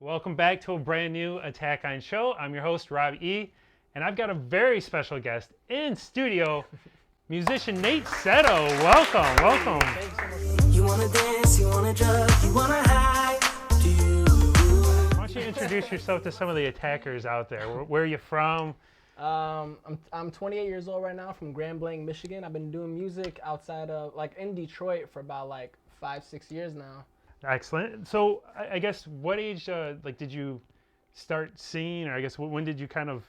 Welcome back to a brand new Attack On show. I'm your host, Rob E., and I've got a very special guest in studio, musician Nate Setto. Welcome, welcome. You wanna dance, you wanna drug, you wanna hide. Why don't you introduce yourself to some of the attackers out there? Where are you from? I'm 28 years old right now from Grand Blanc, Michigan. I've been doing music outside of, in Detroit for about 5-6 years now. Excellent. So I guess what age, did you start singing, or I guess when did you kind of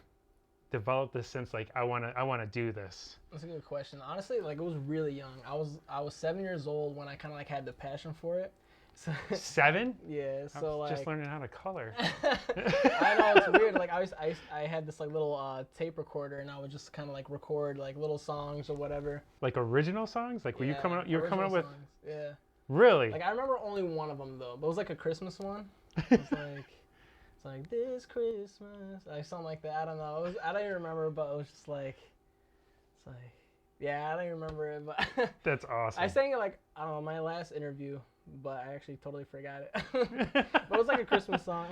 develop this sense I wanna do this? That's a good question. Honestly, it was really young. I was 7 years old when I kind of had the passion for it. So, 7? Yeah. So just learning how to color. I know it's weird. I had this little tape recorder, and I would just kind of record little songs or whatever. Like original songs? Were you coming up? You were coming up with? Songs. Yeah. Really? I remember only one of them though. But it was a Christmas one. It's like this Christmas. Something like that. I don't know. I don't even remember, but it was just yeah, I don't even remember it. But that's awesome. I sang it I don't know, my last interview, but I actually totally forgot it. But it was a Christmas song.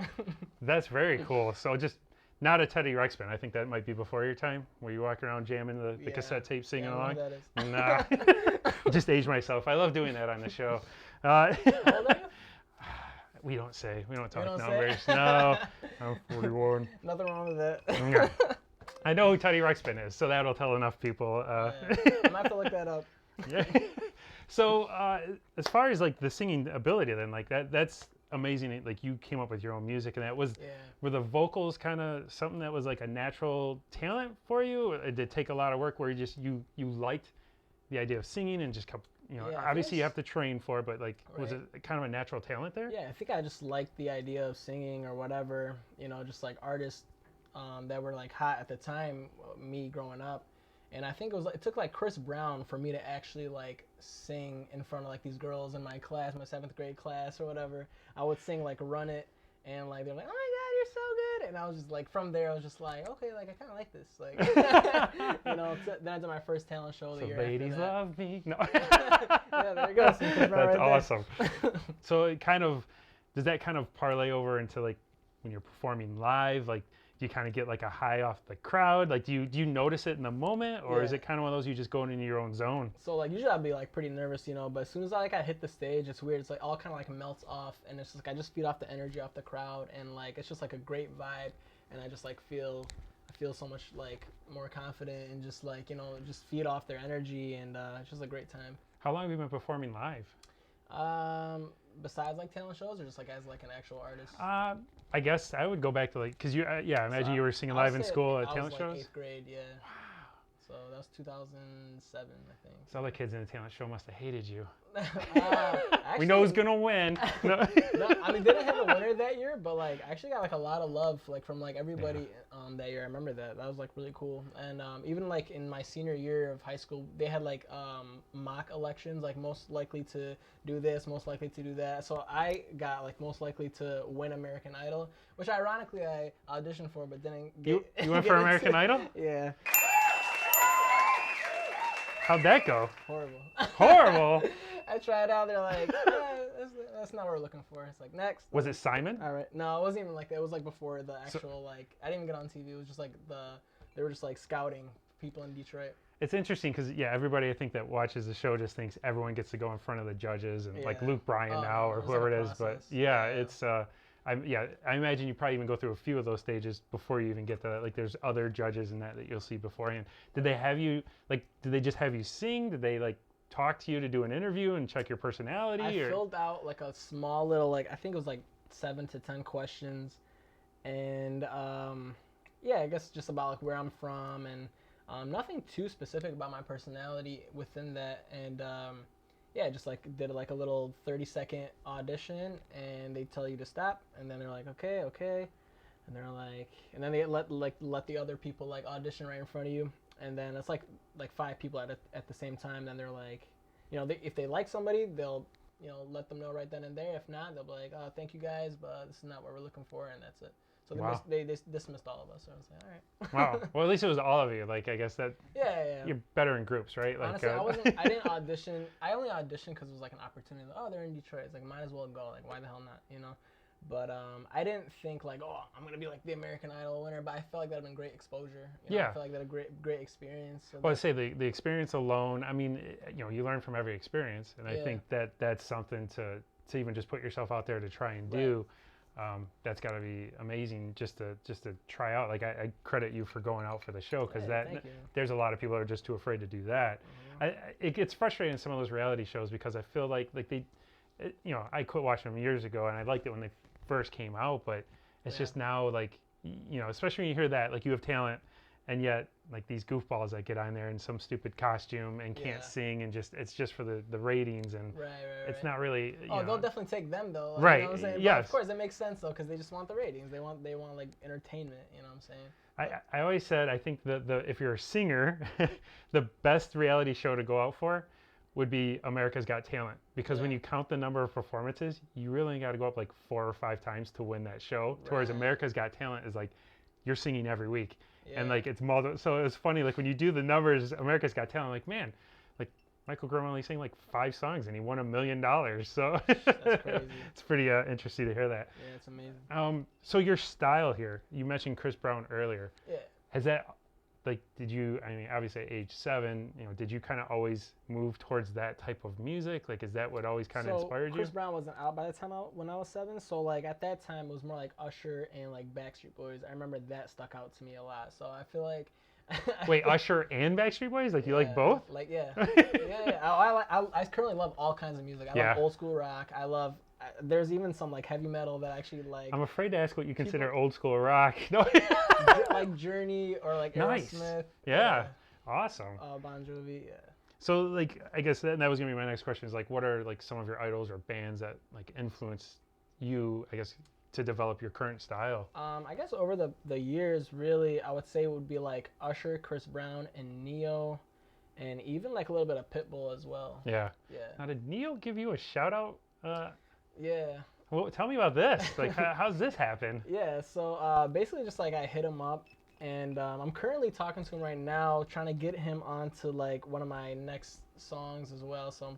That's very cool. So just not a Teddy Ruxpin. I think that might be before your time, where you walk around jamming the cassette tape, singing along. That is. Nah, just age myself. I love doing that on the show. How old are you? We don't say. We don't talk don't numbers. say? No, I'm 41. Nothing wrong with that. Yeah. I know who Teddy Ruxpin is, so that'll tell enough people. I'm gonna have to look that up. Yeah. So as far as the singing ability, then that's amazing. You came up with your own music, and were the vocals kind of something that was a natural talent for you? Or did it take a lot of work where you liked the idea of singing and just kept, obviously you have to train for it, but was it kind of a natural talent there? Yeah, I think I just liked the idea of singing or whatever, just artists that were hot at the time, me growing up. And I think it took Chris Brown for me to actually sing in front of these girls in my class, my 7th grade class or whatever. I would sing Run It, and they're like, oh my God, you're so good. And I was just from there, I was just okay, I kind of like this. Then I did my first talent show the year after that. Ladies love me. No. Yeah, there you go. That's right awesome. So it does that kind of parlay over into when you're performing live? Do you kind of get a high off the crowd? Do you notice it in the moment, or is it kind of one of those you just going into your own zone? So usually I'd be pretty nervous, but as soon as I hit the stage, it's weird. It's all kind of melts off, and it's just I just feed off the energy off the crowd, and it's just a great vibe, and I just feel so much more confident, and just just feed off their energy, and it's just a great time. How long have you been performing live? Besides talent shows, or just as an actual artist? I guess I would go back to because you I imagine you were singing live in school at talent shows. 8th grade, yeah. Wow. So that was 2007, I think. So all the kids in the talent show must have hated you. Actually, we know who's gonna win. No, I mean, they didn't have a winner that year, but I actually got a lot of love from everybody that year. I remember that. That was really cool. And even in my senior year of high school, they had mock elections, most likely to do this, most likely to do that. So I got most likely to win American Idol, which ironically I auditioned for, but didn't get. You went for American Idol? Yeah. How'd that go? Horrible. Horrible? I tried out. They're that's not what we're looking for. It's next. Was it Simon? All right. No, it wasn't even that. It was before the actual I didn't even get on TV. It was just they were just scouting people in Detroit. It's interesting because everybody I think that watches the show just thinks everyone gets to go in front of the judges and Luke Bryan now or whoever it is. But it's I imagine you probably even go through a few of those stages before you even get to that. There's other judges in that you'll see beforehand. Did they have you did they just have you sing? Did they talk to you to do an interview and check your personality? I filled out a small little I think it was 7 to 10 questions, and I guess just about where I'm from, and nothing too specific about my personality within that, and just did a little 30-second audition, and they tell you to stop, and then they're okay, and they're and then they let the other people audition right in front of you, and then it's 5 people at the same time. Then they're if they like somebody, they'll let them know right then and there. If not, they'll be oh, thank you guys, but this is not what we're looking for, and that's it. So they dismissed all of us. So I was all right. Wow. Well, at least it was all of you. I guess that. Yeah. You're better in groups, right? Honestly, I didn't audition. I only auditioned because it was an opportunity. Oh, they're in Detroit. It's might as well go. Why the hell not? But I didn't think like, oh, I'm gonna be like the American Idol winner. But I felt like that'd been great exposure. You know, Yeah. I feel like that a great experience. So Well, I say the experience alone. I mean, you learn from every experience, and I think that's something to even just put yourself out there to try and do. That's got to be amazing just to try out. Like I credit you for going out for the show because there's a lot of people that are just too afraid to do that. It gets frustrating in some of those reality shows because I feel like I quit watching them years ago and I liked it when they first came out, but it's just now like especially when you hear that like you have talent and yet like these goofballs that get on there in some stupid costume and can't sing and it's just for the ratings and it's not really they'll definitely take them though, like, right, you know what I'm saying? yes. But of course it makes sense though because they just want the ratings, they want like entertainment, you know what I'm saying? I always said I think the if you're a singer the best reality show to go out for would be America's Got Talent because when you count the number of performances you really got to go up like 4 or 5 times to win that show, whereas America's Got Talent is like you're singing every week. And like it's so it was funny like when you do the numbers America's Got Talent like man like Michael Graham only sang like 5 songs and he won $1 million, so that's crazy. It's pretty interesting to hear that. Yeah, it's amazing. So your style here, you mentioned Chris Brown earlier. Has that like did you I mean obviously at age 7 did you kind of always move towards that type of music, like is that what always kind of inspired you? Chris Brown wasn't out by the time when I was 7, so like at that time it was more like Usher and like Backstreet Boys. I remember that stuck out to me a lot, so I feel like wait, Usher and Backstreet Boys, like you like both? Like I currently love all kinds of music. I love old school rock. I love there's even some like heavy metal that I actually like. I'm afraid to ask what you consider old school rock. No. Like Journey or like Aerosmith. Yeah. Awesome. Bon Jovi. Yeah. So like I guess that was gonna be my next question is like what are like some of your idols or bands that like influence you I guess to develop your current style? I guess over the years really I would say it would be like Usher, Chris Brown, and Neo, and even like a little bit of Pitbull as well. Yeah. Now did Neo give you a shout out? Yeah. Well, tell me about this. Like, how's this happen? Yeah, so basically just like I hit him up, and I'm currently talking to him right now, trying to get him onto like one of my next songs as well. So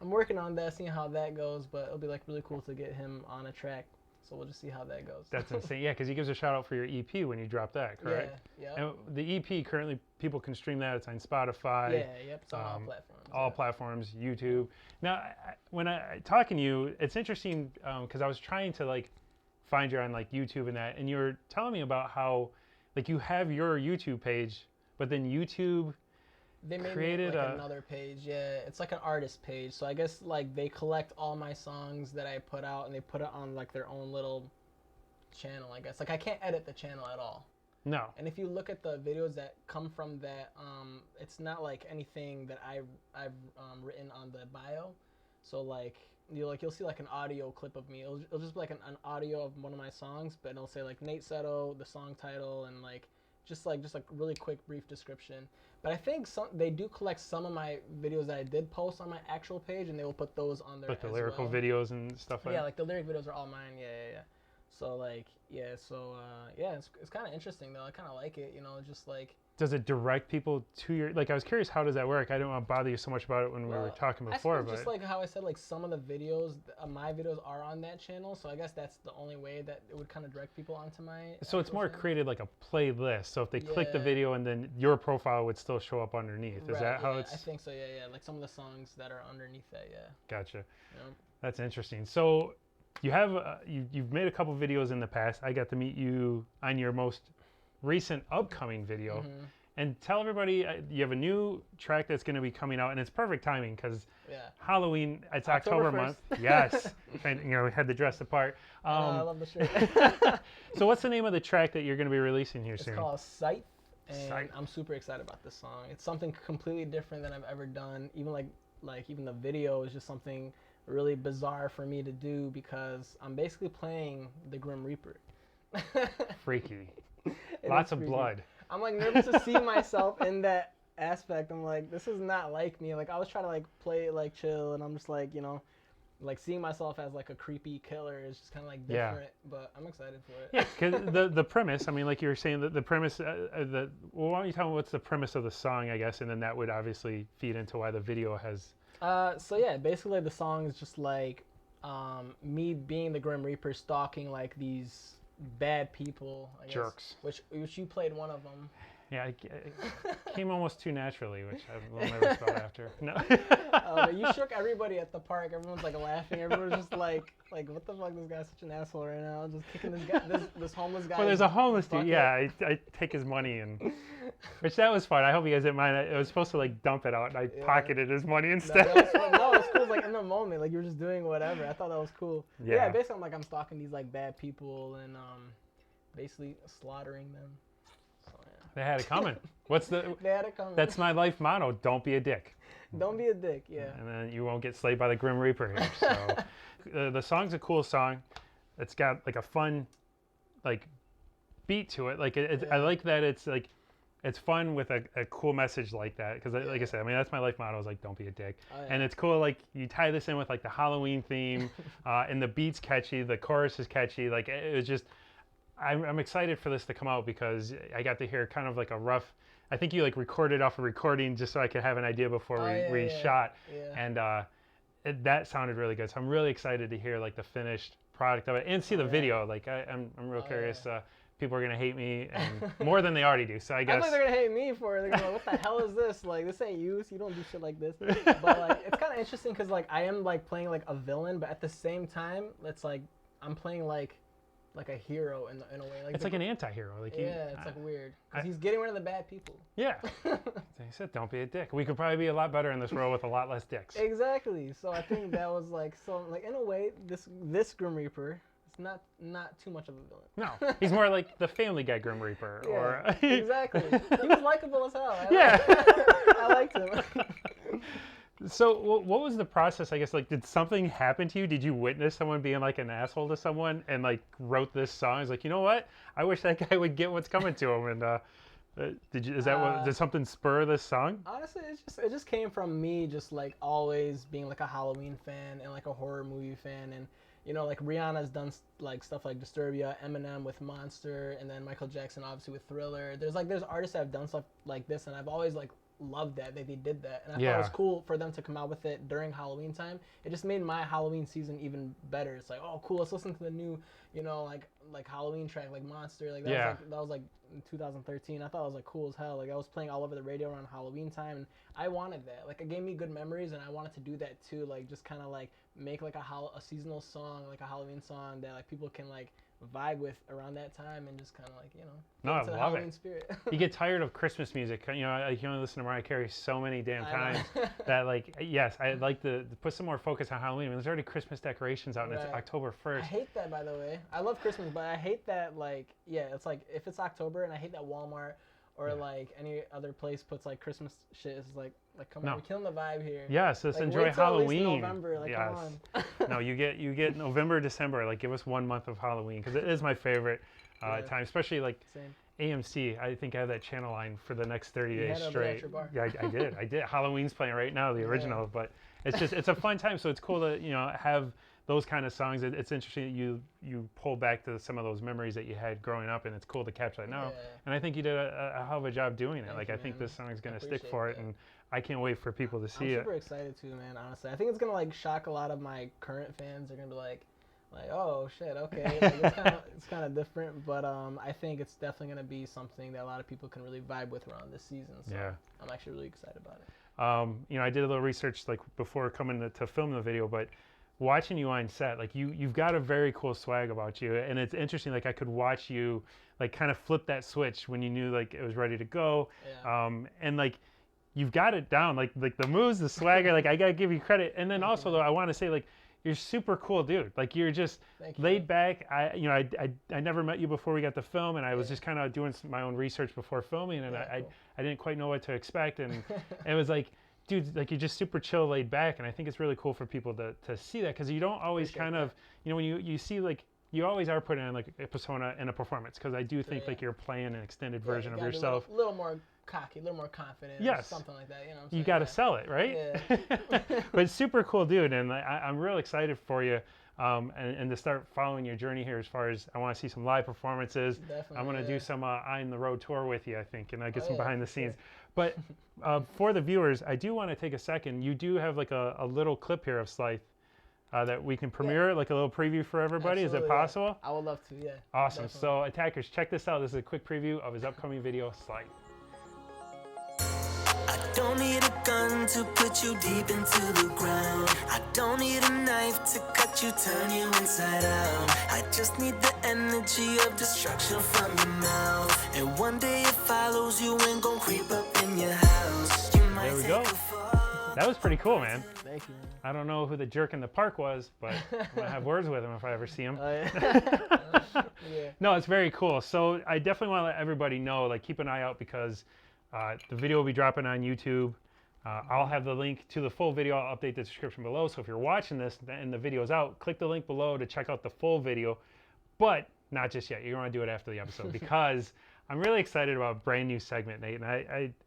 I'm working on that, seeing how that goes. But it'll be like really cool to get him on a track. So we'll just see how that goes. That's insane. Yeah, because he gives a shout out for your EP when you drop that, correct? Yeah. And the EP currently people can stream that. It's on Spotify. Yeah. It's on all platforms. All platforms, YouTube. Now, when I talking to you, it's interesting because I was trying to like find you on like YouTube and that, and you were telling me about how like you have your YouTube page, but then YouTube they made created like another page. Yeah, it's like an artist page. So I guess like they collect all my songs that I put out and they put it on like their own little channel. I guess like I can't edit the channel at all. No. And if you look at the videos that come from that, it's not like anything that I've written on the bio. So like you'll see like an audio clip of me. It'll just be like an audio of one of my songs, but it'll say like Nate Setto, the song title, and like just like really quick brief description. But I think they do collect some of my videos that I did post on my actual page, and they will put those on there. Like the lyrical videos and stuff like that. Yeah, like the lyric videos are all mine. Yeah. So like it's kind of interesting though. I kind of like it, just like. Does it direct people to your like? I was curious, how does that work? I didn't want to bother you so much about it when we were talking before, but just like how I said, like some of the videos, my videos are on that channel, so I guess that's the only way that it would kind of direct people onto my. So it's more created like a playlist. So if they click the video, and then your profile would still show up underneath. Is that how it's? I think so. Yeah. Like some of the songs that are underneath that. Yeah. Gotcha. Yeah. That's interesting. So you have you've made a couple videos in the past. I got to meet you on your most recent upcoming video. Mm-hmm. And tell everybody you have a new track that's going to be coming out, and it's perfect timing because Halloween, it's October month. Yes. And we had to dress the part. I love the shirt. So what's the name of the track that you're going to be releasing here soon? It's called Scythe, and I'm super excited about this song. It's something completely different than I've ever done. Even like even the video is just something really bizarre for me to do because I'm basically playing the Grim Reaper. Freaky. Lots of blood. I'm like nervous to see myself in that aspect. I'm like, this is not like me. Like I was trying to like play it like chill, and I'm just like, like seeing myself as like a creepy killer is just kind of like different. But I'm excited for it. Yeah, because the premise. I mean, like you were saying, the premise. Well, why don't you tell me what's the premise of the song? I guess, and then that would obviously feed into why the video has. So yeah, basically the song is just like me being the Grim Reaper stalking like these bad people, I guess, Jerks. which you played one of them. Yeah, it came almost too naturally, which I will never spell after. No. You shook everybody at the park. Everyone's like laughing. Everyone's just like what the fuck? This guy's such an asshole right now. Just kicking this guy, this homeless guy. Well, there's a homeless dude. Yeah, I take his money which that was fun. I hope you guys didn't mind. I was supposed to like dump it out, and I pocketed his money instead. No, it was cool. Like in the moment, like you were just doing whatever. I thought that was cool. Yeah, basically, I'm stalking these like bad people and basically slaughtering them. So, yeah. They had it coming. They had it coming. That's my life motto. Don't be a dick. Don't be a dick. Yeah. And then you won't get slayed by the Grim Reaper here. So the song's a cool song. It's got like a fun, like, beat to it. Like I like that it's like. It's fun with a cool message like that because, like I said, I mean, that's my life motto is like, don't be a dick. Oh, yeah. And it's cool, like, you tie this in with, like, the Halloween theme, and the beat's catchy, the chorus is catchy. Like, it was just, I'm excited for this to come out because I got to hear kind of like a rough, I think you, like, recorded off a recording just so I could have an idea before we shot. Yeah. And that sounded really good. So I'm really excited to hear, like, the finished product of it and see the video. Like, I'm real curious. Yeah. People are going to hate me and more than they already do. So I guess. I think they're going to hate me for it. They're going to be like, what the hell is this? Like, this ain't you. So you don't do shit like this. But, like, it's kind of interesting because, like, I am, like, playing, like, a villain. But at the same time, it's, like, I'm playing, like a hero in a way. Like it's like an anti-hero. Like it's, like, weird. Because he's getting rid of the bad people. Yeah. They said, don't be a dick. We could probably be a lot better in this world with a lot less dicks. Exactly. So I think that was, like, so, like, in a way, this Grim Reaper... Not too much of a villain. No, he's more like the Family Guy Grim Reaper. Yeah, or exactly. He was likable as hell. I liked him. So what was the process? I guess, like, did something happen to you? Did you witness someone being like an asshole to someone and like wrote this song? It's like, you know what? I wish that guy would get what's coming to him. And did something spur this song? Honestly, it just came from me just like always being like a Halloween fan and like a horror movie fan. And you know, like Rihanna's done like stuff like Disturbia, Eminem with Monster, and then Michael Jackson obviously with Thriller. There's artists that have done stuff like this, and I've always like loved that they did that, and I thought it was cool for them to come out with it during Halloween time. It just made my Halloween season even better. It's like, oh, cool, let's listen to the new, you know, like Halloween track, like Monster, like that was like in 2013. I thought it was like cool as hell. Like I was playing all over the radio around Halloween time, and I wanted that. Like it gave me good memories, and I wanted to do that too. Like just kind of like make like a seasonal song, like a Halloween song that like people can like vibe with around that time, and just kind of like, you know, I love Halloween spirit. You get tired of Christmas music. You know, I can only listen to Mariah Carey so many damn times that, like, yes, I'd like to put some more focus on Halloween. I mean, there's already Christmas decorations out, and it's October 1st. I hate that, by the way. I love Christmas, but I hate that, like, it's like if it's October, and I hate that Walmart or like any other place puts like Christmas shit. It's like come on, we're killing the vibe here. Yes, let's like, enjoy Halloween. November, like, yes. Come on. No, you get November, December. Like, give us 1 month of Halloween because it is my favorite time, especially like AMC. I think I have that channel line for the next 30 days straight. Yeah, I did. Halloween's playing right now, the original, but it's a fun time. So it's cool to, you know, have those kind of songs. It's interesting that you pull back to some of those memories that you had growing up, and it's cool to capture that now. And I think you did a hell of a job doing it. I think this song is going to stick for it, and I can't wait for people to see it. I'm super excited too, man, honestly. I think it's going to like shock a lot of my current fans. They're going to be like, oh shit, okay. Like, it's kind of different, but I think it's definitely going to be something that a lot of people can really vibe with around this season. So I'm actually really excited about it. You know, I did a little research like before coming to film the video, but watching you on set, like you've got a very cool swag about you, and it's interesting. Like I could watch you like kind of flip that switch when you knew like it was ready to go, and like you've got it down. Like the moves, the swagger. Like I gotta give you credit. And then also though, I want to say like you're super cool, dude. Like you're just laid back. I never met you before we got to film, and I was just kind of doing my own research before filming, and I didn't quite know what to expect, and it was like, dude, like you're just super chill, laid back, and I think it's really cool for people to see that, because you don't always kind of, you know, when you see like, you always are putting on like a persona and a performance, because I do think like you're playing an extended version of yourself. A little more cocky, a little more confident, something like that, you know what I'm saying? You got to sell it, right? Yeah. But super cool, dude, and I'm real excited for you. And to start following your journey here, as far as I want to see some live performances. Definitely, I'm going to do some Eye on the Road tour with you, I think, and get some behind the scenes. But for the viewers, I do want to take a second. You do have like a little clip here of Scythe that we can premiere, like a little preview for everybody? Absolutely, Is it possible? I would love to, yeah. Awesome. Definitely. So attackers, check this out. This is a quick preview of his upcoming video, Scythe. I don't need a gun to put you deep into the ground. I don't need a knife to cut you, turn you inside out. I just need the energy of destruction from your mouth. And one day it follows you and gon' creep up in your house. You might There we take go. a fall. That was pretty cool, man. Thank you, man. I don't know who the jerk in the park was, but I'm gonna have words with him if I ever see him. Yeah. No, it's very cool. So I definitely want to let everybody know, like, keep an eye out because the video will be dropping on YouTube. I'll have the link to the full video. I'll update the description below. So if you're watching this and the video's out, click the link below to check out the full video. But not just yet. You're going to do it after the episode because I'm really excited about a brand new segment, Nate. And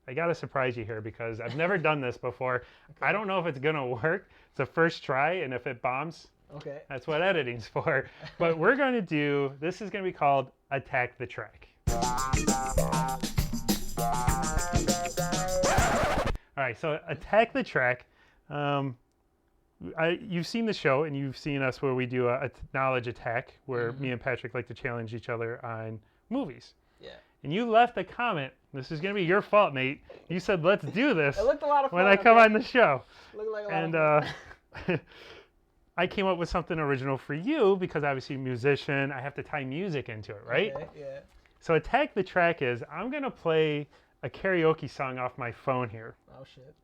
I got to surprise you here because I've never done this before. I don't know if it's going to work. It's a first try, and if it bombs, Okay. that's what editing's for. But we're going to do, this is going to be called Attack the Track. All right, so Attack the Track. You've seen the show and you've seen us where we do a knowledge attack where me and Patrick like to challenge each other on movies. Yeah. And you left a comment. This is going to be your fault, Nate. You said, let's do this It looked a lot of fun. when I come on the show. Looked like a lot And of fun. I came up with something original for you because obviously musician, I have to tie music into it, right? Okay, yeah. So Attack the Track is, I'm going to play a karaoke song off my phone here. Oh, shit.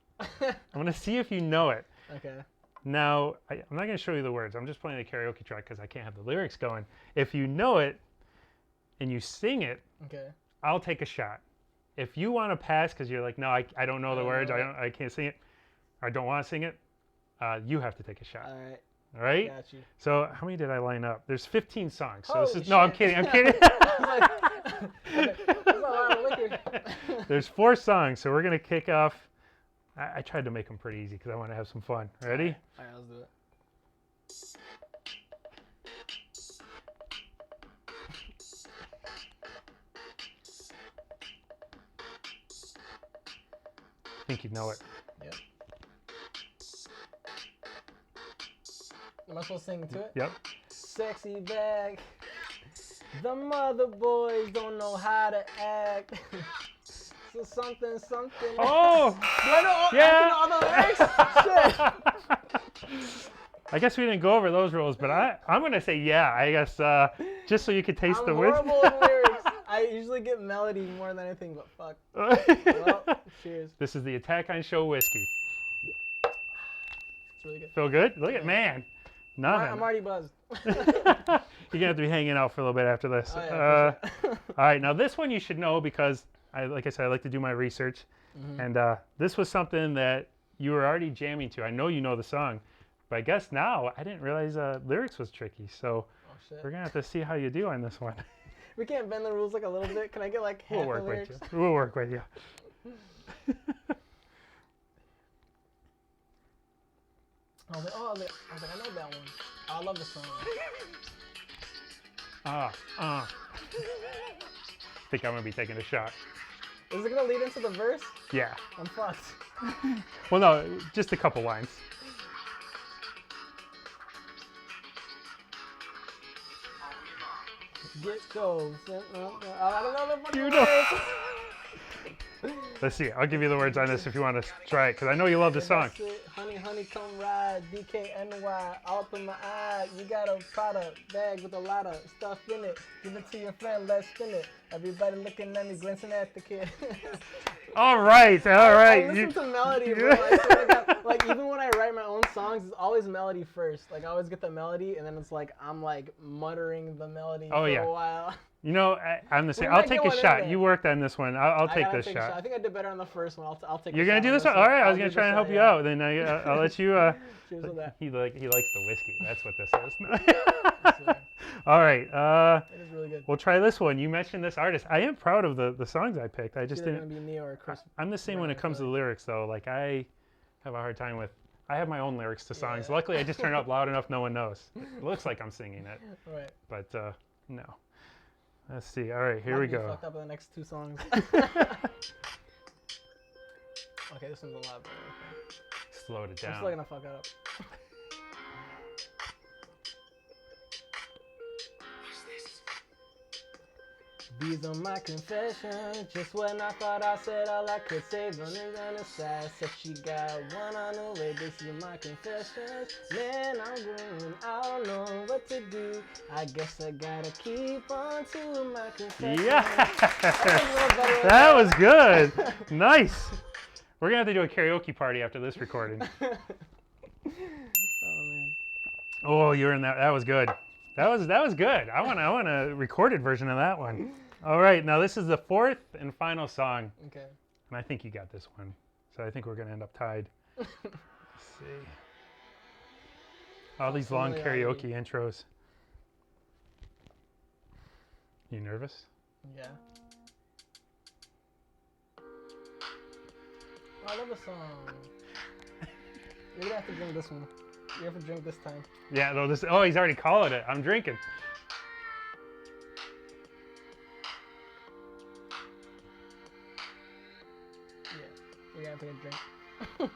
I'm going to see if you know it. Okay. Now, I'm not going to show you the words. I'm just playing the karaoke track because I can't have the lyrics going. If you know it and you sing it, Okay. I'll take a shot. If you want to pass because you're like, no, I don't know the words, I can't sing it, or I don't want to sing it, you have to take a shot. All right. All right? Got you. So how many did I line up? There's 15 songs. So Holy this is, no, I'm shit. kidding. I'm kidding. That's a lot of liquor. There's 4 songs. So we're going to kick off. I tried to make them pretty easy because I want to have some fun. Ready? All right, let's do it. I think you know it. Yep. Am I supposed to sing to it? Yep. Sexy back. The mother boys don't know how to act. So something. Oh! Do I know all, Yeah. I know all the lyrics? Shit. I guess we didn't go over those rules, but I'm going to say yeah. I guess just so you could taste I'm the whiskey. horrible with lyrics. I usually get melody more than anything, but fuck. Well, cheers. This is the Attack on Show whiskey. It's really good. Feel good? Look at, man. Nothing. I'm already buzzed. You're going to have to be hanging out for a little bit after this. Oh, yeah, for sure. All right, now this one you should know because, like I said, I like to do my research. And this was something that you were already jamming to. I know you know the song, but I guess now I didn't realize lyrics was tricky. So Oh, shit. we're going to have to see how you do on this one. We can't bend the rules like a little bit. Can I get like half We'll the work lyrics? with you. We'll work with you. I was like, I know that one. Oh, I love the song. I think I'm going to be taking a shot. Is it gonna lead into the verse? Yeah. I'm fucked. Well, no, just a couple lines. Get goes. I don't know the fucking You know. lyrics. Let's see. I'll give you the words on this if you want to try it, because I know you love the song. That's it. Honey, come ride. DKNY, all up in my eye. You got a Prada bag with a lot of stuff in it. Give it to your friend, let's spin it. Everybody looking at me, glancing at the kid. All right. I listen to melody, bro. I swear to God, like even when I write my own songs, it's always melody first. Like I always get the melody, and then it's like I'm like muttering the melody for a while. You know, I'm the same. We I'll might take get a one in shot. there. You worked on this one. I'll I take gotta this take a shot. I think I did better on the first one. I'll take. You're a gonna shot do on this this one? All right. I I'll was gonna do try and this help one, you yeah. out. Then I'll let you. Cheers to that. He likes the whiskey. That's what this is. Yeah. All right. It is really good. We'll try this one. You mentioned this artist. I am proud of the songs I picked. I just It's either didn't. gonna be Neo or Chris. I'm the same when it comes to the lyrics, though. Like I have a hard time with. I have my own lyrics to songs. Yeah. Luckily, I just turn it up loud enough no one knows. It looks like I'm singing it, Right. but no. Let's see. All right, here Might we be go. Fucked up in the next 2 songs. Okay, this one's a lot better. Slowed it I'm still down. gonna fuck it up. These are my confessions. Just when I thought I said all I could say, running down the side. Said she got one on the way. This is my confessions. Man, I'm green. I don't know what to do. I guess I gotta keep on to my confessions. Yeah, that was good. Nice. We're gonna have to do a karaoke party after this recording. Oh man. Oh, you're in that. That was good. That was good. I want a recorded version of that one. All right, now this is the fourth and final song. Okay. And I think you got this one. So I think we're gonna end up tied. Let's see. All these long karaoke intros. You nervous? Yeah. I love a song. You're gonna have to drink this one. You have to drink this time. Yeah, no, this. Oh, he's already called it. I'm drinking. Yeah, you're gonna have to get a drink.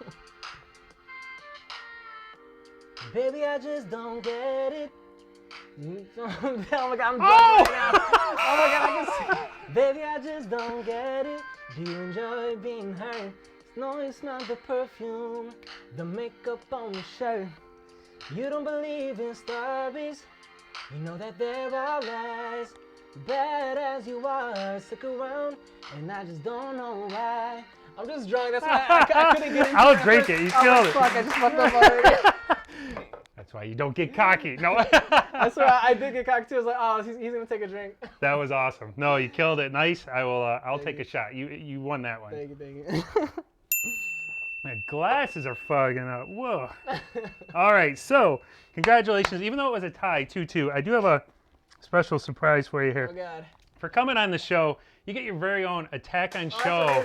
Baby, I just don't get it. Oh my God, I'm drunk right now. Oh my God, I can see. Baby, I just don't get it. Do you enjoy being hurt? No, it's not the perfume, the makeup on your shirt. You don't believe in stories. You know that there are lies. Bad as you are, stick around, and I just don't know why. I'm just drunk. That's why I couldn't get into it. I'll drink it. You killed it. Fuck, I just fucked up already. That's why you don't get cocky. No. I swear, I did get cocked too. I was like, oh, he's gonna take a drink. That was awesome. No, you killed it. Nice. I'll Thank take you. a shot. You won that one. Thank you. My glasses are fogging up. Whoa. All right, so congratulations. Even though it was a tie, 2-2, I do have a special surprise for you here. Oh God. For coming on the show, you get your very own Attack on Show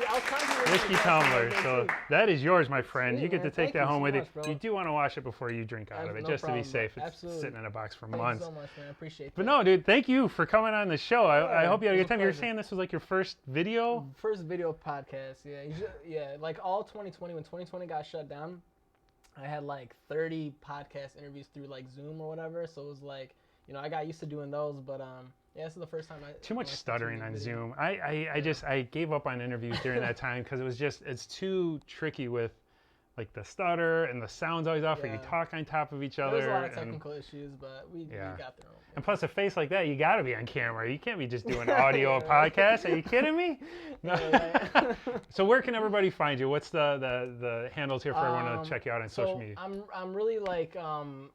whiskey tumbler. So that is yours, my friend. Sweet, you get man. to take Thank that you home so with much, you. bro. You do want to wash it before you drink out of it, No just to be problem, safe. It's absolutely. sitting in a box for Thank months. you so much, man. I appreciate But that. no, dude, thank you for coming on the show. I hope you had a it good was a time. You were pleasure. saying this was like your first video? First video podcast, yeah, like all 2020, when 2020 got shut down, I had like 30 podcast interviews through like Zoom or whatever. So it was like, I got used to doing those, but yeah, this is the first time Too much stuttering on video. Zoom. I gave up on interviews during that time because it's too tricky with like the stutter and the sound's always off, or you Yeah. talk on top of each There other. was a lot of and- technical issues, but we got through them. And plus, a face like that, you got to be on camera. You can't be just doing audio or podcast. Are you kidding me? No. Yeah. So where can everybody find you? What's the handles here for everyone to check you out on social media? I'm really like on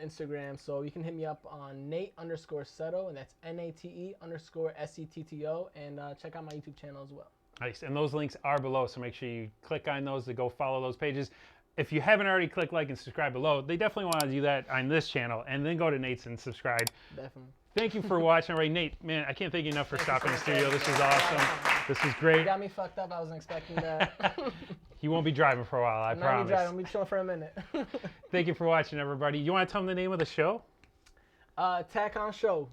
Instagram, so you can hit me up on Nate_Setto, and that's NATE_SETTO, and check out my YouTube channel as well. Nice. And those links are below, so make sure you click on those to go follow those pages. If you haven't already, click like and subscribe below. They definitely want to do that on this channel, and then go to Nate's and subscribe. Definitely. Thank you for watching. All right, Nate, man, I can't thank you enough for Thank you stopping in the so much, studio. man. This was awesome. This was great. You got me fucked up. I wasn't expecting that. You won't be driving for a while, I I'm not promise. driving. I'm gonna be chilling for a minute. Thank you for watching, everybody. You want to tell them the name of the show? Attack on Show.